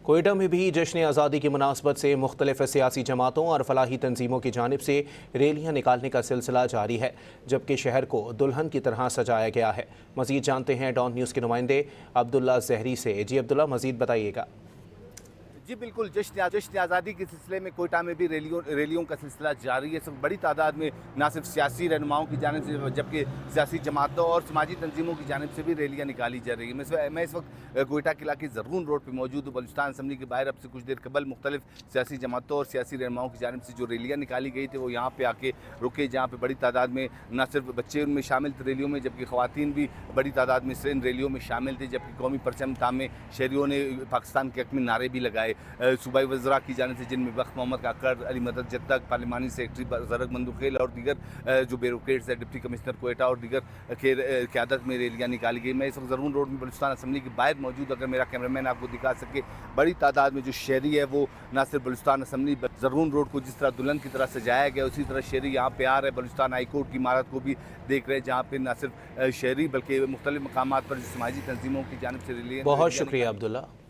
کوئٹہ میں بھی جشن آزادی کی مناسبت سے مختلف سیاسی جماعتوں اور فلاحی تنظیموں کی جانب سے ریلیاں نکالنے کا سلسلہ جاری ہے، جبکہ شہر کو دلہن کی طرح سجایا گیا ہے۔ مزید جانتے ہیں ڈان نیوز کے نمائندے عبداللہ زہری سے۔ جی عبداللہ، مزید بتائیے گا۔ جی بالکل، جشن آزادی کے سلسلے میں کوئٹہ میں بھی ریلیوں کا سلسلہ جاری ہے۔ بڑی تعداد میں نہ صرف سیاسی رہنماؤں کی جانب سے جبکہ سیاسی جماعتوں اور سماجی تنظیموں کی جانب سے بھی ریلیاں نکالی جا رہی ہیں۔ میں اس وقت کوئٹہ قلعہ کے زرغون روڈ پہ موجود ہوں۔ بلوچستان اسمبلی کے باہر اب سے کچھ دیر قبل مختلف سیاسی جماعتوں اور سیاسی رہنماؤں کی جانب سے جو ریلیاں نکالی گئی تھی وہ یہاں پہ آ کے رکے، جہاں پہ بڑی تعداد میں نہ صرف بچے ان میں شامل تھے ریلیوں میں، جبکہ خواتین بھی بڑی تعداد میں ان ریلیوں میں شامل تھے، جبکہ قومی پرچم تامے شہریوں نے پاکستان کے حق میں نعرے بھی لگائے۔ صوبائی وزراء کی جانب سے جن میں وقت محمد کاکڑ، علی مدد جتک، پارلیمانی سیکرٹری زرگ مندوخیل اور دیگر جو بیوروکریٹس ہیں، ڈپٹی کمشنر کوئٹہ اور دیگر کی قیادت میں ریلیاں نکالی گئی۔ میں اس وقت زرغون روڈ میں بلوچستان اسمبلی کے باہر موجود، اگر میرا کیمرامین آپ کو دکھا سکے، بڑی تعداد میں جو شہری ہے وہ نہ صرف بلوچستان اسمبلی زرغون روڈ کو جس طرح دلہن کی طرح سجایا گیا، اسی طرح شہری یہاں پہ آ رہے ہیں۔ بلوچستان ہائی کورٹ کی عمارت کو بھی دیکھ رہے ہیں، جہاں پہ نہ صرف شہری بلکہ مختلف مقامات پر سماجی تنظیموں کی جانب سے ریلیاں۔ بہت شکریہ عبداللہ۔